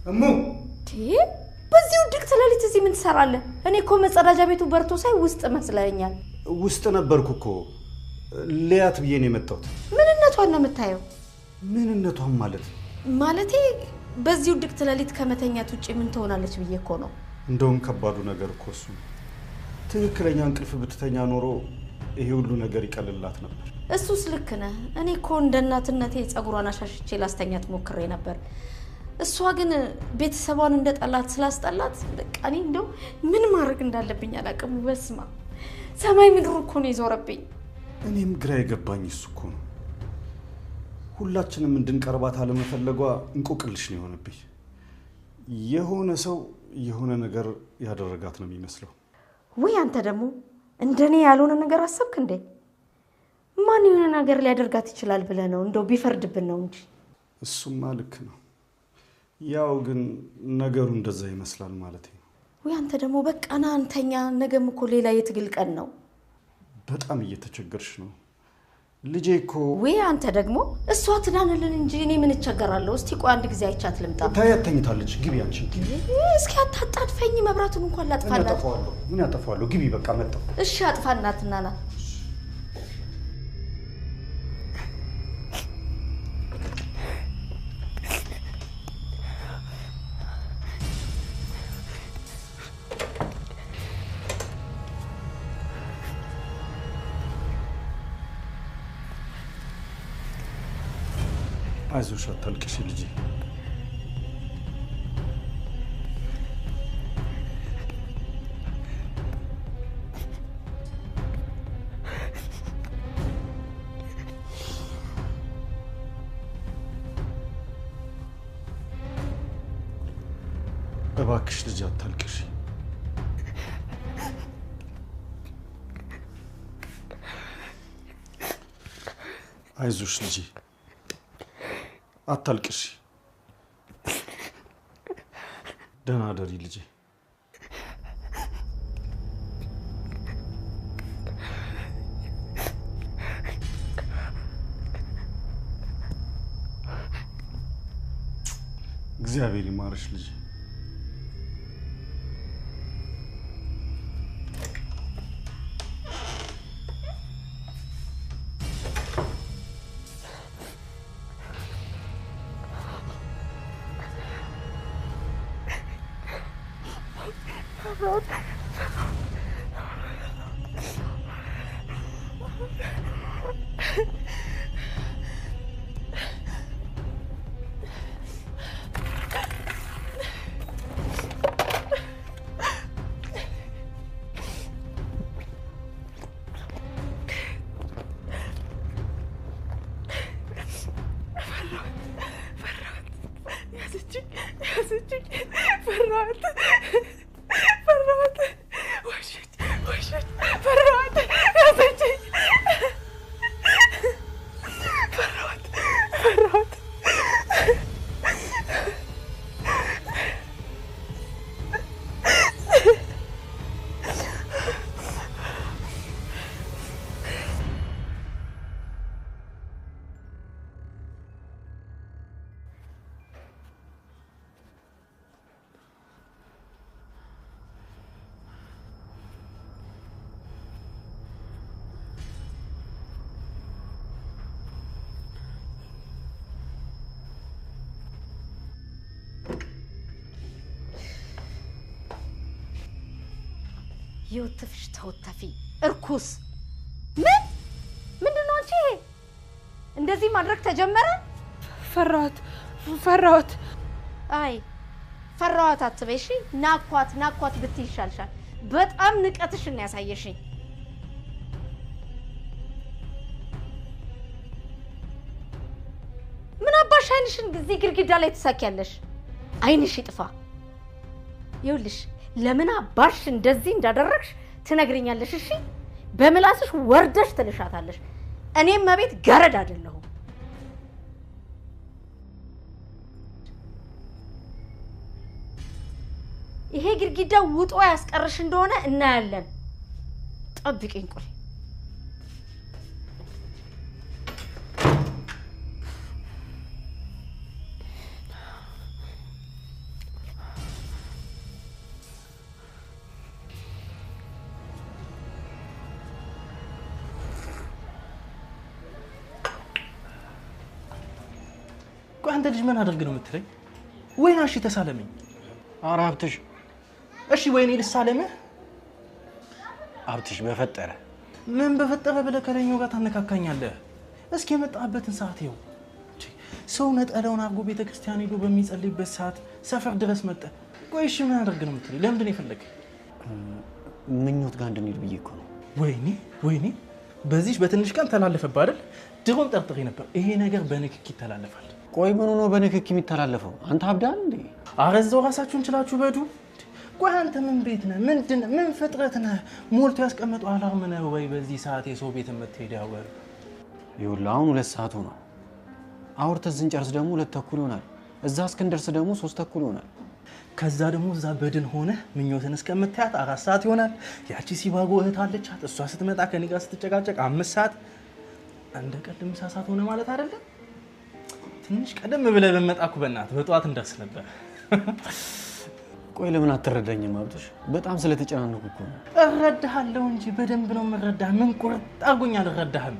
እሙ በዚህ ውድቅ ተለሊት እዚህ ምን ትሰራለህ? እኔ እኮ መጸዳጃ ቤቱ በርቶ ሳይ ውስጥ መስለኛል። ውስጥ ነበርኩ እኮ ሊያት ብዬ ነው የመጣሁት። ምንነቷን ነው የምታየው? ምንነቷን ማለቴ በዚህ ውድቅ ተለሊት ከመተኛት ውጪ ምን ትሆናለች ብዬ እኮ ነው። እንደውም ከባዱ ነገር እኮ እሱ ትክክለኛ እንቅልፍ ብትተኛ ኖሮ ይሄ ሁሉ ነገር ይቀልላት ነበር። እሱስ ልክ ነህ። እኔ እኮ እንደ እናትነቴ ጸጉሯን አሻሽቼ ላስተኛት ሞክሬ ነበር። እሷ ግን ቤተሰቧን እንደ ጠላት ስላስጠላት በቃ እኔ እንደው ምን ማድረግ እንዳለብኝ አላውቅም። በስማ ሰማይ ምድር እኮ ነው ይዞርብኝ። እኔም ግራ የገባኝ እሱ እኮ ነው። ሁላችንም እንድንቀርባት አለመፈለጓ እንቆቅልሽ ነው የሆነብኝ። የሆነ ሰው የሆነ ነገር ያደረጋት ነው የሚመስለው። ወይ አንተ ደግሞ እንደኔ ያልሆነ ነገር አሰብክ እንዴ? ማን የሆነ ነገር ሊያደርጋት ይችላል ብለህ ነው? እንደው ቢፈርድብን ነው እንጂ። እሱማ ልክ ነው። ያው ግን ነገሩ እንደዛ ይመስላል ማለት ነው። ወይ አንተ ደግሞ በቃ ና አንተኛ። ነገም እኮ ሌላ የትግል ቀን ነው። በጣም እየተቸገርሽ ነው ልጄ እኮ። ወይ አንተ ደግሞ እሷ ትናንልን እንጂ እኔ ምን እቸገራለሁ? እስቲ ቆይ አንድ ጊዜ አይቻት ልምጣ። ታያተኝታለች። ግቢ አንቺ ግቢ። እስኪ አታጣድፈኝ። መብራቱን እንኳን ላጥፋላት። ምን ያጠፋዋለሁ? ግቢ በቃ መጣሁ። እሺ አጥፋናትና ና። አይዞሽ አታልቅሽ ልጄ። እባክሽ ልጄ አታልቅሽ። አይዞሽ ልጄ አታልቅሽ። ደህና ደሪ ልጄ። እግዚአብሔር ይማርሽ ልጄ። يوتفش توتفي اركوس ምንድነው አንቺ? እንደዚህ ማድረግ ተጀመረ? ፈራሁት። አይ ፈራሁት አትበይሽ። ናኳት ብትይ ይሻልሻል። በጣም ንቀትሽን ያሳየሽኝ። ምን አባሽ አይንሽን እዚህ ግድግዳ ላይ ትሳኪያለሽ? አይንሽ ይጥፋ። ይኸውልሽ ለምን አባሽ እንደዚህ እንዳደረግሽ ትነግሪኛለሽ? እሺ በመላስሽ ወርደሽ ትልሻታለሽ። እኔም መቤት ገረድ አይደለሁ። ይሄ ግድግዳ ውጦ ያስቀርሽ እንደሆነ እናያለን። ጠብቂኝ ቆይ። ቆይ አንተ ልጅ ምን አድርግ ነው የምትለኝ? ወይና እሺ ተሳለመኝ። ኧረ ሀብትሽ እሺ ወይኔ ልሳለምህ? ሀብትሽ በፈጠረ ምን በፈጠረ ብለህ ከለኛው ጋር ታነካካኛለህ? እስኪ የመጣህበትን ሰዓት ይኸው። ሰው ነጠላውን አርጎ ቤተክርስቲያን ሄዶ በሚጸልይበት ሰዓት ሰፈር ድረስ መጣ። ቆይ እሺ ምን አድርግ ነው የምትለኝ? ለምንድን ነው የፈለግህ? ምኞት ጋር እንድንሄድ ብዬ እኮ ነው። ወይኔ በዚህ በትንሽ ቀን ተላለፈብህ አይደል? ድሮም ጠርጥሬ ነበር ይሄ ነገር በንክኪ ይተላለፋል። ቆይ ምን ሆኖ በንክኪ የሚተላለፈው? አንተ አብዳል እንዴ? አረዛው ራሳችሁን ችላችሁ በዱ። ቆይ አንተ ምን ቤት ነህ? ምን ፍጥረት ነህ? ሞልቶ ያስቀመጠው አላርም ነው ወይ በዚህ ሰዓት የሰው ቤት የምትሄደው? ይኸውልህ አሁን 2 ሰዓት ሆኗል። አውርተን ስንጨርስ ደግሞ 2 ተኩል ይሆናል። እዛ እስክንደርስ ደግሞ 3 ተኩል ይሆናል። ከዛ ደግሞ እዛ በድን ሆነ ምኞትን እስከምታያት 4 ሰዓት ይሆናል። ያቺ ሲባጎ እህት አለቻት። እሷ ስትመጣ ከኔ ጋር ስትጨቃጨቅ 5 ሰዓት። እንደ ቀደም ምሳ ሰዓት ሆነ ማለት አይደለም። ትንሽ ቀደም ብለህ በመጣኩ በእናትህ በጠዋት እንደርስ ነበር። ቆይ ለምን አትረዳኝም ሀብትሽ? በጣም ስለተጨናነኩ እኮ ነው። እረዳሃለሁ እንጂ በደንብ ነው የምረዳህ። ምን ቁርጥ አርጎኝ አልረዳህም?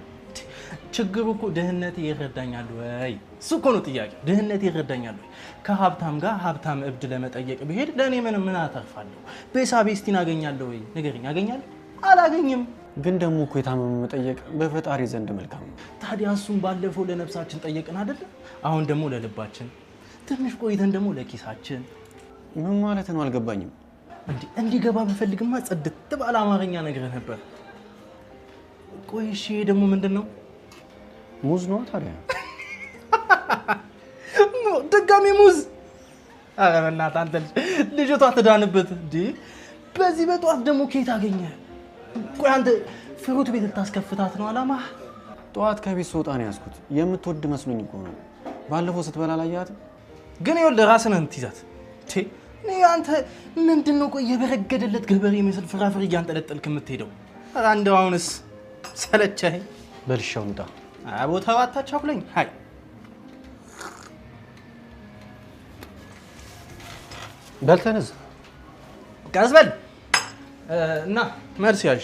ችግሩ እኮ ድህነቴ ይረዳኛል ወይ? እሱ እኮ ነው ጥያቄ። ድህነቴ ይረዳኛል ወይ? ከሀብታም ጋር ሀብታም እብድ ለመጠየቅ ብሄድ ለእኔ ምን አተርፋለሁ? ቤሳቤስቲን አገኛለሁ ወይ? ንገረኝ። አገኛለሁ? አላገኝም። ግን ደግሞ እኮ የታመመ መጠየቅ በፈጣሪ ዘንድ መልካም ነው። ታዲያ እሱን ባለፈው ለነፍሳችን ጠየቅን አይደለ? አሁን ደግሞ ለልባችን፣ ትንሽ ቆይተን ደግሞ ለኪሳችን። ምን ማለት ነው? አልገባኝም። እንዲገባ ብፈልግማ ጽድት ባለ አማርኛ ነግረህ ነበር። ቆይ እሺ ደግሞ ምንድን ነው? ሙዝ ነው ታዲያ? ድጋሚ ሙዝ? ኧረ በእናትህ አንተ ልጅቷ ትዳንበት እንዴ! በዚህ በጠዋት ደግሞ ከየት አገኘህ? ቆይ አንተ ፍሩት ቤት ልታስከፍታት ነው አላማ? ጠዋት ከቤት ስወጣ ነው ያዝኩት። የምትወድ መስሎኝ እኮ ነው። ባለፈው ስትበላ ላያት። ግን ይኸውልህ ራስህን እንትይዛት። አንተ ምንድን ነው ቆይ የበረገደለት ገበሬ መስል ፍራፍሬ እያንጠለጠልክ የምትሄደው? ኧረ እንደው አሁንስ ሰለቸኸኝ። በልሻው ልጣ ቦታው አታቻኩለኝ። ሃይ በልተንዝ ቀስ በል እና መልስ ያዥ።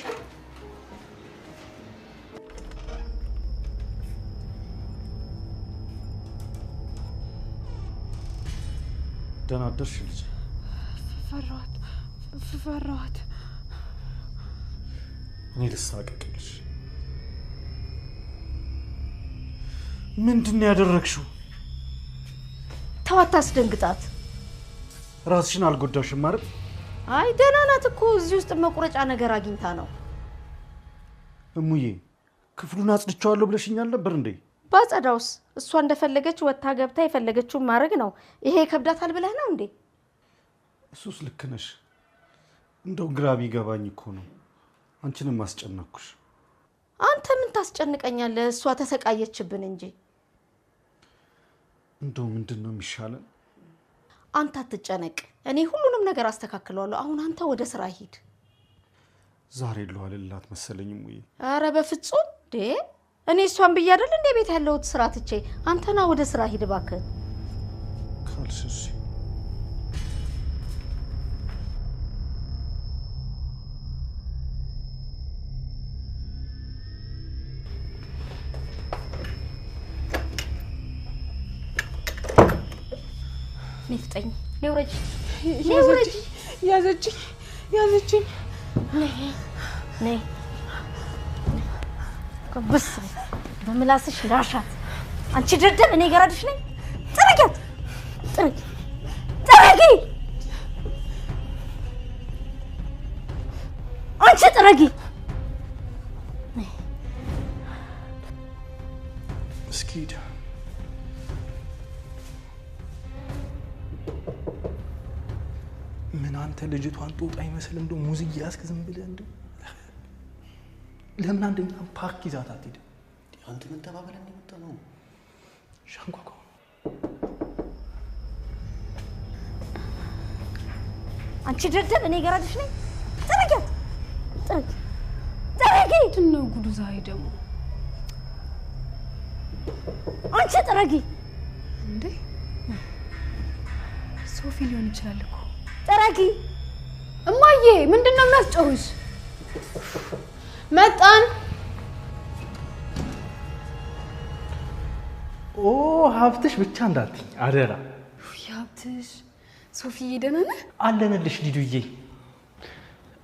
ደህና አደርሽ ልጅ? ፈራኋት። እኔ ልሳቀቅልሽ። ምንድን ነው ያደረግሽው? ተዋት፣ አስደንግጣት። ራስሽን አልጎዳሽም ማለት? አይ ደህና ናት እኮ። እዚህ ውስጥ መቁረጫ ነገር አግኝታ ነው። እሙዬ ክፍሉን አጽድቼዋለሁ ብለሽኛል ነበር እንዴ? ባጸዳውስ እሷ እንደፈለገች ወጣ ገብታ የፈለገችውን ማድረግ ነው። ይሄ ከብዳታል ብለህ ነው እንዴ? እሱስ ልክ ነሽ። እንደው ግራ ቢገባኝ እኮ ነው አንቺንም አስጨነቅኩሽ። አንተ ምን ታስጨንቀኛለህ? እሷ ተሰቃየችብን እንጂ። እንደው ምንድነው የሚሻለን? አንተ አትጨነቅ፣ እኔ ሁሉንም ነገር አስተካክለዋለሁ። አሁን አንተ ወደ ስራ ሂድ። ዛሬ ለዋልላት መሰለኝ እሙዬ። አረ በፍጹም እኔ እሷን ብዬ አይደል እንደ ቤት ያለውት ስራ ትቼ። አንተና ወደ ስራ ሂድ እባክህ። ካልሽሽ ንፍጠኝ ነውረጅ ያዘችኝ ነይ ከብስ በምላስሽ ላሻት። አንቺ ደደብ፣ እኔ ገራድሽ ነኝ። ጥረጊያት፣ ጥረጊ አንቺ ጥረጊ። እስኪ ሂድ። ምን አንተ ልጅቷን ጦጣ ይመስል እንደው ሙዚቃ ያስክ ዝም ብለህ እንደው ለምን አንደኛ ፓርክ ይዛት አትሄድም? አንተ ምን ተባብለን የመጣ ነው? ሻንኳኳ አንቺ ደደብ፣ እኔ ገራድሽ ነኝ። ጥረጊያት፣ ጥረጊ። ምንድነው ጉዱ ዛሬ ደግሞ? አንቺ ጥረጊ። እንዴ ሶፊ ሊሆን ይችላል እኮ። ጥረጊ። እማዬ ምንድነው የሚያስጨውሽ? መጣን። ኦ ሀብትሽ ብቻ እንዳትኝ አደራ። ሀብትሽ ሶፊዬ ደህና ነህ? አለንልሽ ሊዱዬ።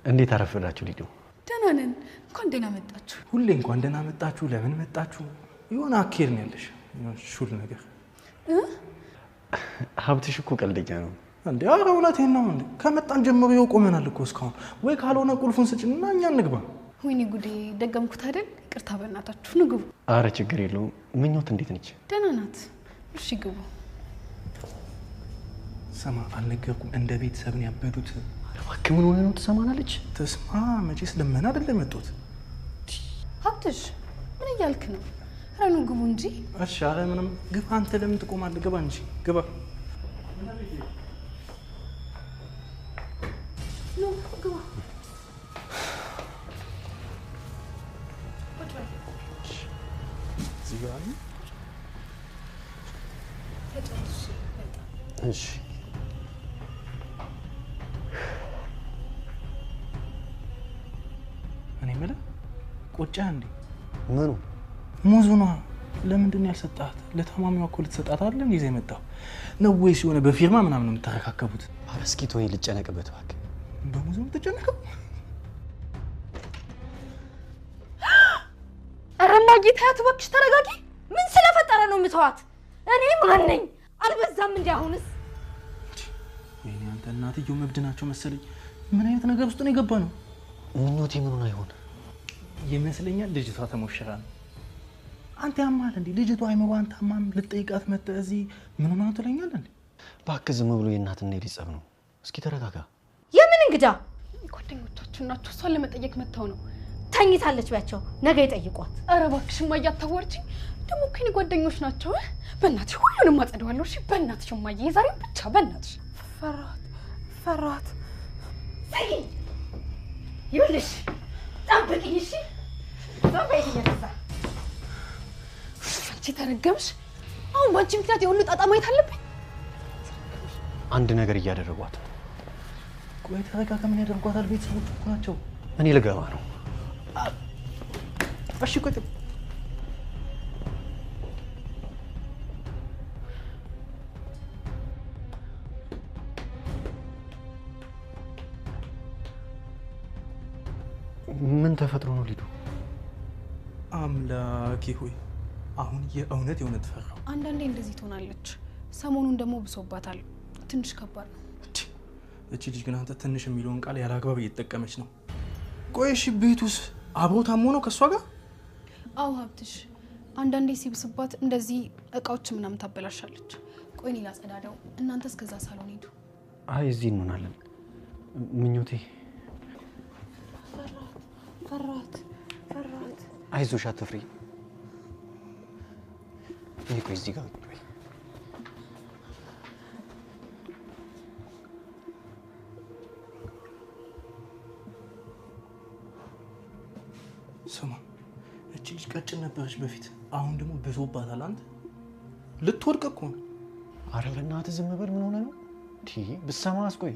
እንዴት አረፈዳችሁ ሊዱ? ደህና ነን። እንኳን ደህና መጣችሁ። ሁሌ እንኳን ደህና መጣችሁ። ለምን መጣችሁ? የሆነ አኬር ነው ያለሽ ሹል ነገር። ሀብትሽ እኮ ቀልደኛ ነው እንዴ? ኧረ እውነቴን ነው እንዴ። ከመጣን ጀምሮ ይኸው ቆመናል እኮ እስካሁን። ወይ ካልሆነ ቁልፉን ስጭንና እኛ እንግባ። ወይኔ ጉዴ ደገምኩት አይደል? ይቅርታ በእናታችሁ ንግቡ። አረ ችግር የለውም። ምኞት እንዴት ነች? ደህና ናት። እሺ ግቡ። ሰማ አልነገርኩም እንደ ቤተሰብ ነው ያበዱት። እባክህ ምን ሆነ ነው ትሰማናለች? ተስማ መቼስ ለምን አይደለም የመጡት። ሀብትሽ ምን እያልክ ነው? ኧረ ኑ ግቡ እንጂ። እሺ አረ ምንም ግባ። አንተ ለምን ትቆማለህ? ግባ እንጂ ግባ። ኑ ግባ። እዚህ ጋር ነው። እሺ እኔ የምልህ ቁጫ እንዴ? ምኑ? ሙዙ ነዋ። ለምንድን ነው ያልሰጣት? ለታማሚዋ እኮ ልትሰጣት አይደለም ይዘህ የመጣው ነው ወይስ የሆነ በፊርማ ምናምን ነው የምትረካከቡት? አረ እስኪ ተወኝ ልጨነቅበት እባክህ። በሙዙ የምትጨነቀው? ኧረ እማዬ ተያት እባክሽ፣ ተረጋጊ። ምን ስለፈጠረ ነው የምተዋት? እኔ ማን ነኝ? አልበዛም እንዴ አሁንስ? ወይኔ አንተ እናትየው መብድ ናቸው መሰለኝ። ምን አይነት ነገር ውስጥ ነው የገባ ነው? ምኞቴ ምኑን አይሆን ይመስለኛል ልጅቷ ተሞሽራ ነው። አንተ ያማል እንዴ? ልጅቷ አይመዋን ታማም ልጠይቃት መጣህ እዚህ ምን ሆነ ትለኛለህ እንዴ? እባክህ ዝም ብሎ የእናትና የልጅ ጸብ ነው። እስኪ ተረጋጋ። የምን እንግዳ? ጓደኞቻችሁ ናቸው። እሷን ለመጠየቅ መጥተው ነው። ተኝታለች ቢያቸው ነገ ይጠይቋት። ኧረ እባክሽ እማዬ አታዋርጂኝ። ደግሞ እኮ የእኔ ጓደኞች ናቸው። በእናትሽ ሁሉንም አጸደዋለሁ። እሺ በእናትሽ እማዬ፣ የዛሬውን ብቻ በእናትሽ። ፈራት ይኸውልሽ ጠብቂኝ እሺ። ጠብቂኝ ተነሳ። አንቺ ተረገምሽ። አሁን ባንቺ ምክንያት የሁሉ ጣጣ ማየት አለብኝ። አንድ ነገር እያደረጓት ነው። ቆይ ተረጋጋ። ምን ያደርጓታል? ቤተሰቦች እኮ ናቸው። እኔ ልገባ ነው። እሺ ቆይ ምን ተፈጥሮ ነው ሊዱ? አምላኬ ሆይ አሁን የእውነት ፈራው። አንዳንዴ እንደዚህ ትሆናለች። ሰሞኑን ደግሞ ብሶባታል። ትንሽ ከባድ ነው። እቺ ልጅ ግን አንተ ትንሽ የሚለውን ቃል ያላግባብ እየተጠቀመች ነው። ቆይ እሺ ቤቱስ አብሮ ታሞ ነው ከሷ ጋር? አዎ ሀብትሽ፣ አንዳንዴ ሲብስባት እንደዚህ እቃዎች ምናምን ታበላሻለች። ቆይ እኔ ላጸዳዳው፣ እናንተ እስከዛ ሳሎን ሄዱ። አይ እዚህ እንሆናለን። ምኞቴ ፈራት አይዞሽ አትፍሪ። እኔ ቆይ እዚህ ጋር ቆይ። ስማ እቺ ልጅ ቀጭን ነበረች በፊት፣ አሁን ደግሞ ብሶባታል። አንተ ልትወድቅ እኮ ነው። አረ በእናትህ ዝም በል። ምን ሆነ ነው? ብትሰማስ? ቆይ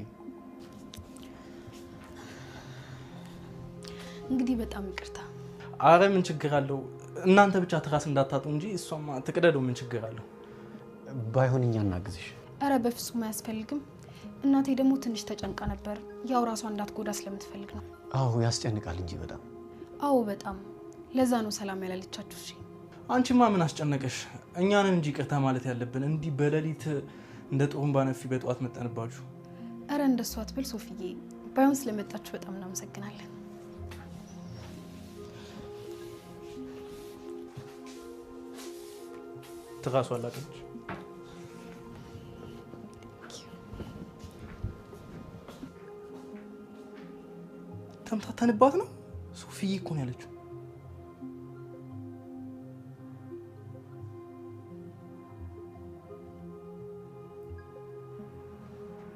እንግዲህ በጣም ይቅርታ። አረ ምን ችግር አለው? እናንተ ብቻ ትራስ እንዳታጡ እንጂ እሷማ ትቅደደው። ምን ችግር አለው? ባይሆን እኛ እናግዝሽ። አረ በፍጹም አያስፈልግም። እናቴ ደግሞ ትንሽ ተጨንቃ ነበር። ያው ራሷ እንዳትጎዳ ስለምትፈልግ ነው። አዎ ያስጨንቃል እንጂ በጣም። አዎ በጣም። ለዛ ነው ሰላም ያላለቻችሁ። እሺ አንቺማ ምን አስጨነቀሽ? እኛንን እንጂ ይቅርታ ማለት ያለብን። እንዲህ በሌሊት እንደ ጥሩምባ ነፊ በጠዋት መጠንባችሁ። አረ እንደሷ አትበል ሶፊዬ። ባይሆን ስለመጣችሁ በጣም እናመሰግናለን። ትራሱ አላቀች። ተምታተንባት ነው። ሶፊዬ እኮ ነው ያለችው።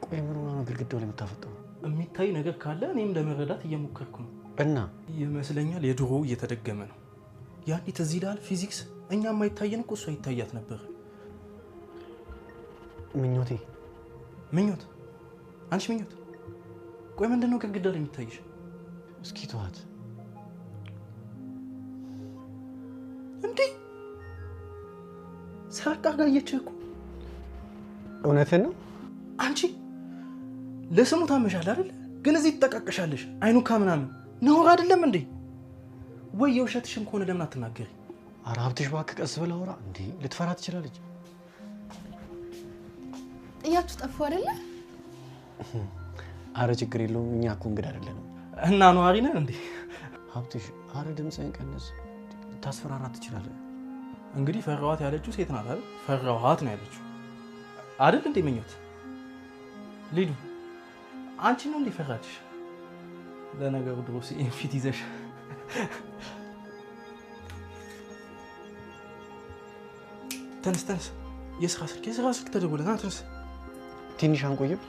ቆይ ምን ሆነ ነው ግድግዳው ላይ የምታፈጠው? የሚታይ ነገር ካለ እኔም ለመረዳት እየሞከርኩ ነው። እና ይመስለኛል የድሮ እየተደገመ ነው። ያኔ ትዝ ይልሃል ፊዚክስ፣ እኛም አይታየን እኮ እሷ ይታያት ነበር። ምኞቴ ምኞት? አንቺ ምኞት? ቆይ ምንድን ነው ግድግዳ ላይ የሚታይሽ? እስኪ ተዋት እንዴ። ሰረቅ አድርጋ አየችህ እኮ። እውነትህን ነው? አንቺ ለስሙ ታመሻል አይደል? ግን እዚህ ትጠቃቀሻለሽ። አይኑካ ምናምን ነውር አይደለም እንዴ? ወይ የውሸትሽን ከሆነ ለምን አትናገሪ? ኧረ ሀብትሽ እባክህ ቀስ ብለህ አውራ። እንዴ ልትፈራ ትችላለች። ጥያችሁ ጠፋ አይደለ? ኧረ ችግር የለውም። እኛ እኮ እንግዳ አይደለንም። እና ነዋሪ ነን እንዴ? ሀብትሽ ኧረ ድምፅህን ቀንስ። ታስፈራራት ትችላለህ። እንግዲህ ፈራኋት ያለችው ሴት ናት አይደል? ፈራኋት ነው ያለችው አይደል እንዴ? ምኞት ሊዱ አንቺ ነው እንዴ ፈራችሽ? ለነገሩ ድሮስ ኢንፊት ይዘሽ ተነስ። የስራ ስልክ ተደውለና ተነስ። ትንሽ አንቆይም?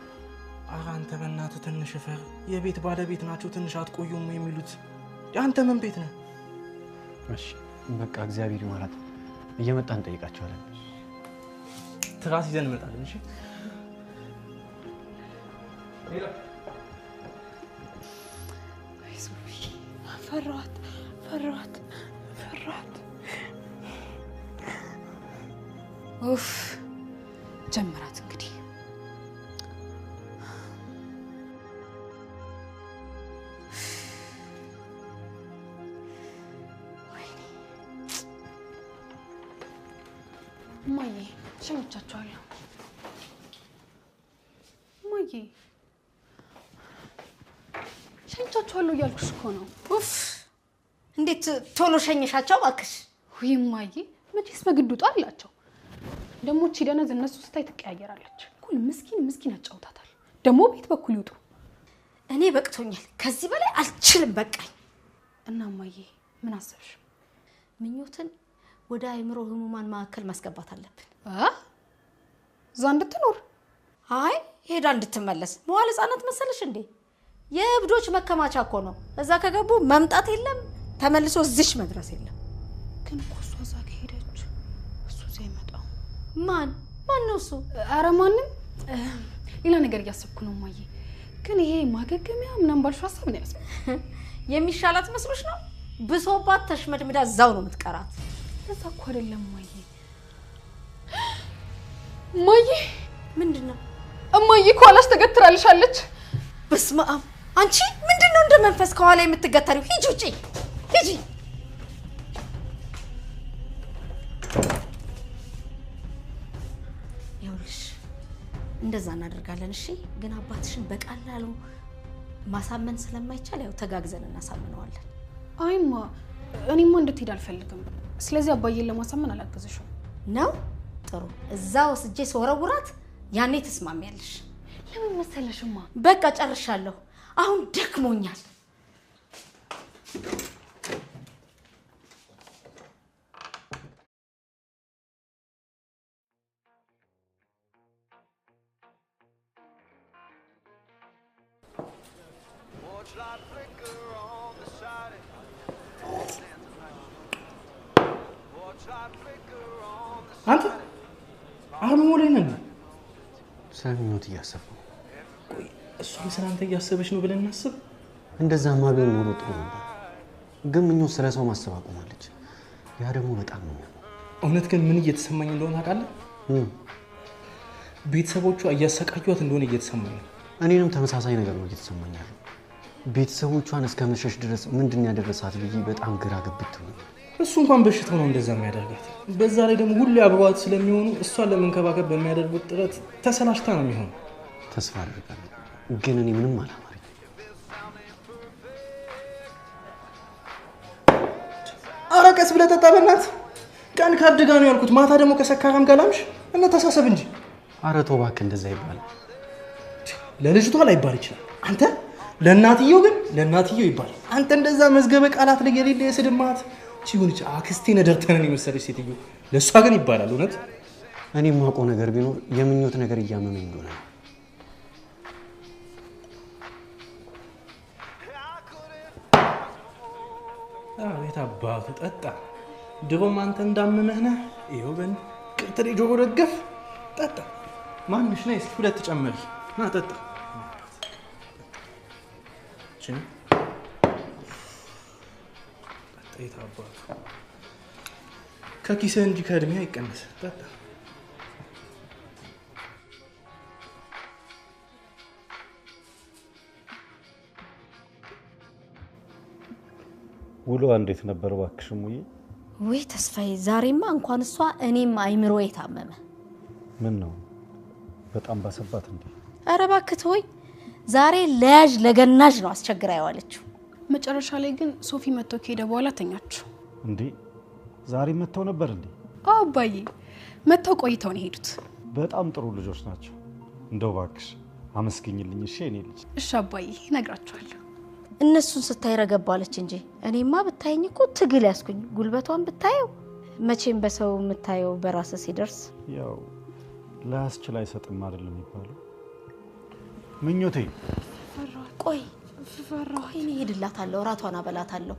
ኧረ አንተ በእናትህ ትንሽ ፈር። የቤት ባለቤት ናቸው ትንሽ አትቆዩም የሚሉት። አንተ ምን ቤት ነህ? እሺ በቃ እግዚአብሔር ይማራት። እየመጣን እንጠይቃቸዋለን። ትራስ ይዘን እንመጣለን። እሺ ፈራኋት። ኡፍ ጀመራት እንግዲህ። እማዬ ሸኝቻቸዋለሁ። እማዬ ሸኝቻቸዋለሁ እያልኩሽ እኮ ነው። ኡፍ እንዴት ቶሎ ሸኝሻቸው እባክሽ? ውይ እማዬ መቼስ በግድ ውጣ አላቸው። ደግሞ እቺ ደነዝ እነሱ ስታይ ትቀያየራለች። ኩል ምስኪን አጫውታታል። ደግሞ ቤት በኩል ይውጡ። እኔ በቅቶኛል። ከዚህ በላይ አልችልም። በቃኝ። እና እማዬ ምን አሰብሽ? ምኞትን ወደ አእምሮ ህሙማን ማዕከል ማስገባት አለብን። እዛ እንድትኖር? አይ ሄዳ እንድትመለስ። መዋል ህጻናት መሰለሽ እንዴ? የእብዶች መከማቻ እኮ ነው። እዛ ከገቡ መምጣት የለም ተመልሶ እዚሽ መድረስ የለም። ግን እኮ እሷ እዛ ከሄደች እሱ እዚህ አይመጣም። ማን ነው እሱ? ኧረ ማንም። ሌላ ነገር እያሰብኩ ነው እማዬ። ግን ይሄ ማገገሚያ ምናምን ባልሽው ሀሳብ ነው ያስብ። የሚሻላት መስሎሽ ነው? ብሶባት ተሽመድምዳ እዛው ነው የምትቀራት። እዛ እኮ አይደለም እማዬ። እማዬ ምንድነው? እማዬ እኮ አላሽ ተገትራልሻለች። በስመ አብ! አንቺ ምንድነው እንደ መንፈስ ከኋላ የምትገተሪው? ሂጂ ውጪ ሂጂ። ይኸውልሽ እንደዛ እናደርጋለን። እሺ ግን አባትሽን በቀላሉ ማሳመን ስለማይቻል ያው ተጋግዘን እናሳምነዋለን። አይማ እኔማ እንድትሄድ አልፈልግም። ስለዚህ አባዬን ለማሳመን አላገዘሽም ነው? ጥሩ። እዛ ወስጄ ስወረውራት ያኔ ተስማሚያለሽ። ለምን መሰለሽማ? በቃ ጨርሻለሁ። አሁን ደክሞኛል። አንተ አሁን ሞለኝ ነኝ። ስለምኞት እያሰብኩ ነው። ቆይ እሱ ስለአንተ እያሰበች ነው ብለን እናስብ። እንደዛማ ቢሆን ኖሮ ጥሩ ነበር። ግን ምኞት ስለ ሰው ማሰብ አቁማለች። ያ ደግሞ በጣም ነው። እውነት ግን ምን እየተሰማኝ እንደሆነ ታውቃለህ? ቤተሰቦቿ እያሰቃዩት እንደሆነ እየተሰማኝ ነው። እኔንም ተመሳሳይ ነገር ነው እየተሰማኝ ያለው። ቤተሰቦቿን እስከ መሸሽ ድረስ ምንድን ያደረሳት ብዬ በጣም ግራ ገብት ነው። እሱ እንኳን በሽታው ነው እንደዛ የሚያደርጋት። በዛ ላይ ደግሞ ሁሉ አብረዋት ስለሚሆኑ እሷን ለመንከባከብ በሚያደርጉት ጥረት ተሰላችታ ነው የሚሆነው። ተስፋ አድርጋለሁ፣ ግን እኔ ምንም አላማረኝ። ኧረ ቀስ ብለህ ጠጣ በእናትህ። ቀን ካድጋ ነው ያልኩት፣ ማታ ደግሞ ከሰካራም ጋር ላምሽ። እንተሳሰብ እንጂ። ኧረ ተው እባክህ፣ እንደዛ ይባላል። ለልጅቷ ላይባል ይችላል። አንተ ለእናትየው ግን ለእናትየው ይባላል። አንተ እንደዛ መዝገበ ቃላት ላይ የሌለ የስድብ ማት ቺውንች አክስቴ ነደርተነን የመሰለች ሴትዮ ለእሷ ግን ይባላል። እውነት እኔ የማውቀው ነገር ቢኖር የምኞት ነገር እያመመኝ እንደሆነ ነው። የት አባቱ ጠጣ። ድሮም አንተ እንዳመመህ ነህ። ይኸው በን ቅርጥሬ ጆሮ ደገፍ ጠጣ። ማንሽ ነይ እስኪ ሁለት ጨመሪ ና ጠጣ። ችን ጠጣ። የት አባቱ ከኪስህ እንጂ ከእድሜ አይቀነስ። ጠጣ። ውሎ እንዴት ነበር እባክሽ ሙዬ? ወይ ተስፋዬ ዛሬማ እንኳን እሷ እኔም አይምሮ የታመመ ምን ነው በጣም ባሰባት እንዴ? ኧረ እባክህ ተወኝ። ዛሬ ለያዥ ለገናዥ ነው አስቸግራ ያዋለችው። መጨረሻ ላይ ግን ሶፊ መጥቶ ከሄደ በኋላ ተኛችሁ እንዴ? ዛሬ መተው ነበር እንዴ? አዎ አባዬ መጥተው ቆይተው ነው የሄዱት። በጣም ጥሩ ልጆች ናቸው። እንደው እባክሽ አመስግኝልኝ እሺ የኔ ልጅ። እሺ አባዬ እነግራቸዋለሁ። እነሱን ስታይ ረገባለች እንጂ እኔማ ብታይኝ እኮ ትግል ያስኩኝ። ጉልበቷን ብታየው መቼም በሰው የምታየው በራስ ሲደርስ ያው ላስችል አይሰጥም አይደለም የሚባለው። ምኞቴ ቆይ እኔ ሄድላታለሁ፣ እራቷን አበላታለሁ።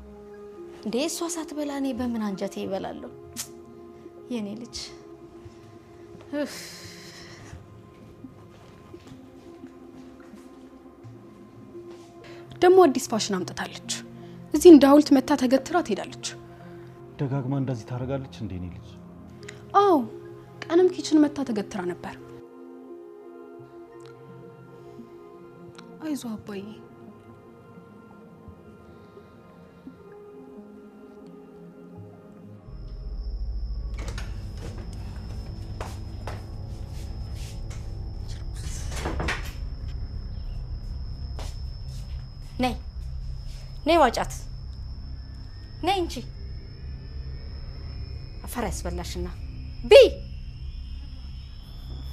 እንዴ እሷ ሳትበላ እኔ በምን አንጀቴ ይበላለሁ? የኔ ልጅ ደግሞ አዲስ ፋሽን አምጥታለች። እዚህ እንደ ሐውልት መታ ተገትራ ትሄዳለች። ደጋግማ እንደዚህ ታደርጋለች እንዴ እኔ ልጅ? አዎ ቀንም ኪችን መታ ተገትራ ነበር። አይዞህ አባዬ። ነይ ዋጫት ነይ እንጂ አፈር ያስበላሽና ቢ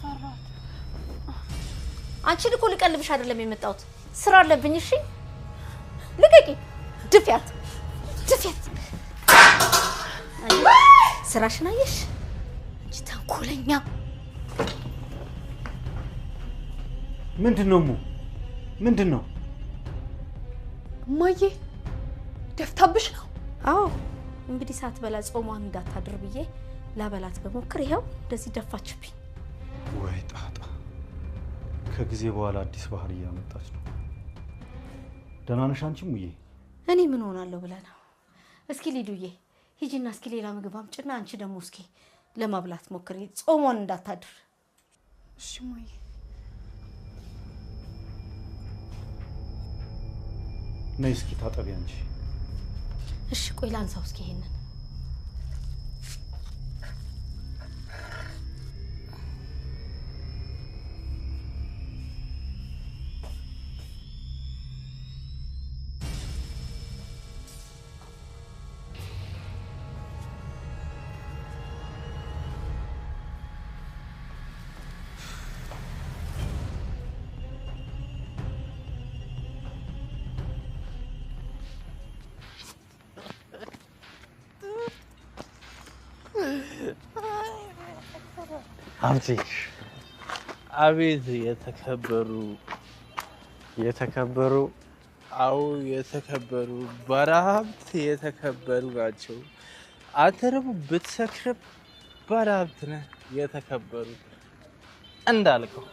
ፈራት። አንቺ ልኮ ልቀልብሽ አይደለም የመጣሁት፣ ስራ አለብኝ። እሺ ልቀቂ። ድፊያት ስራሽን አየሽ? አንቺ ተንኮለኛ። ምንድነው ምንድነው? ማዬ ደፍታብሽ ነው? አዎ እንግዲህ ሳትበላ ጾሟን እንዳታድር ብዬ ላበላት በሞክር ይሄው እንደዚህ ደፋችብኝ። ወይ ጣጣ! ከጊዜ በኋላ አዲስ ባህሪ እያመጣች ነው። ደህና ነሽ አንቺ ሙዬ? እኔ ምን ሆናለሁ ብለህ ነው? እስኪ ሊዱዬ ሂጂና እስኪ ሌላ ምግብ አምጪና አንቺ ደግሞ እስኪ ለማብላት ሞክሪ፣ ጾሟን እንዳታድር። እሺ ማዬ። ነይ እስኪ ታጠቢ አንቺ። እሺ ቆይ ላንሳው እስኪ ይሄንን። ሀብቴ አቤት የተከበሩ አው የተከበሩ ባለሀብት የተከበሩ ናቸው። አንተ ደግሞ ብትሰክር ባለሀብት ነህ። የተከበሩ እንዳልከው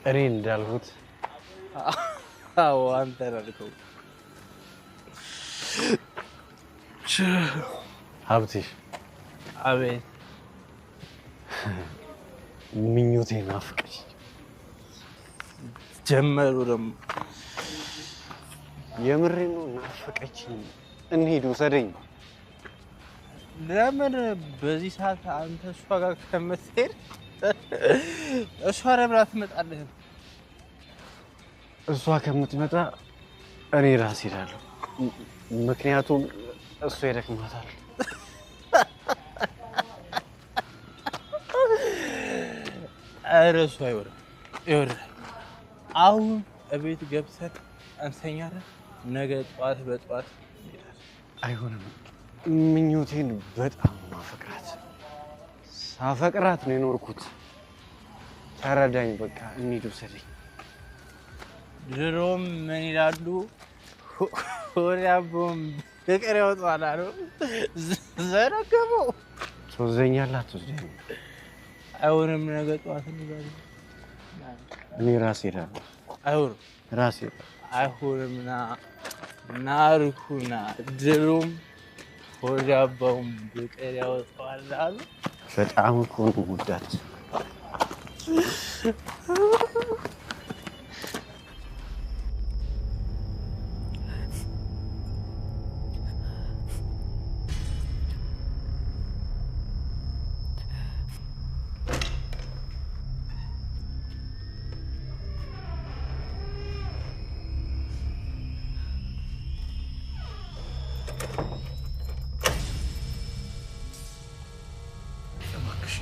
እኔ እንዳልኩት አዎ አንተ እንዳልከው ሀብቴ አቤት ምኞቴ ናፍቀሽ ጀመሩ። ደግሞ የምሬ ነው ናፍቀች። እንሂድ ውሰደኝ። ለምን በዚህ ሰዓት አንተ እሷ ጋር ከምትሄድ እሷ ለምን አትመጣልህም? እሷ ከምትመጣ እኔ ራሴ እሄዳለሁ። ምክንያቱም እሷ ይደክማታል። ኧረ እሱ አይወርም። ይኸውልህ አሁን እቤት ገብተን እንተኛለን። ነገ ጠዋት በጠዋት እንሄዳለን። አይሆንም። ምኞቴን በጣም ማፈቅራት ሳፈቅራት ነው የኖርኩት። ተረዳኝ። በቃ እንሂድ ውሰደኝ። ድሮም ምን ይላሉ? ወዲያቦም ፍቅር ያወጣዋል አሉ። ዘረገበው። ትወስደኛለህ አትወስደኝም? አይሆንም። ነገ ጠዋት እንሄዳለን። እኔ ራሴ እሄዳለሁ። አይሆንም። ራሴ አይሆንም። ና አልኩና ድሮም ሆዳባውም ብቀር ያወጣዋል አሉ። በጣም እኮ ነው ጉዳት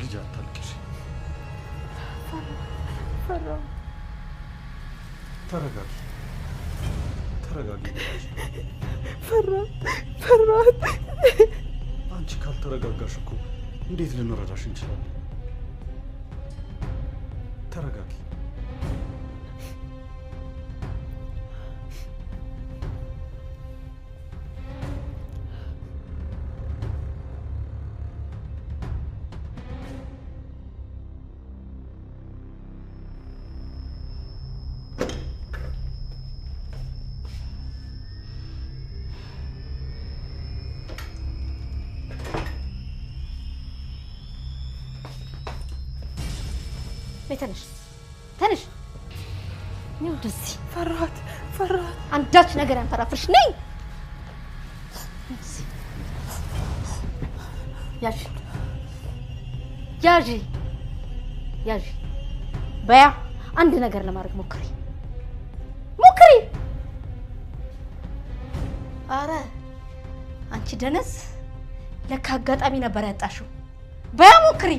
ልጅ አታልቅሽ። ተረጋጊ ተረጋጊ። ፈራት አንቺ ካልተረጋጋሽ እኮ እንዴት ልንረዳሽ እንችላለን? ተረጋጊ። ተነሽ ተነሽ። ነው ደዚህ ፈራት አንዳች ነገር ያንፈራፍርሽ ነኝ። ያዥ በያ አንድ ነገር ለማድረግ ሞክሪ። አረ አንቺ ደነስ ለካ አጋጣሚ ነበር ያጣሽው። በያ ሞክሪ።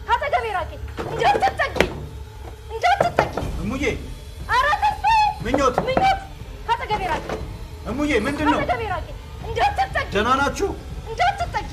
ካተገቤራቂ እንዳትጠቂ እሙዬ። ኧረ ተስፋዬ ምኞት ካተገቤራቂ እሙዬ፣ ምንድን ነው? ካተገቤራቂ እንዳትጠቂ። ደህና ናችሁ? እንዳትጠቂ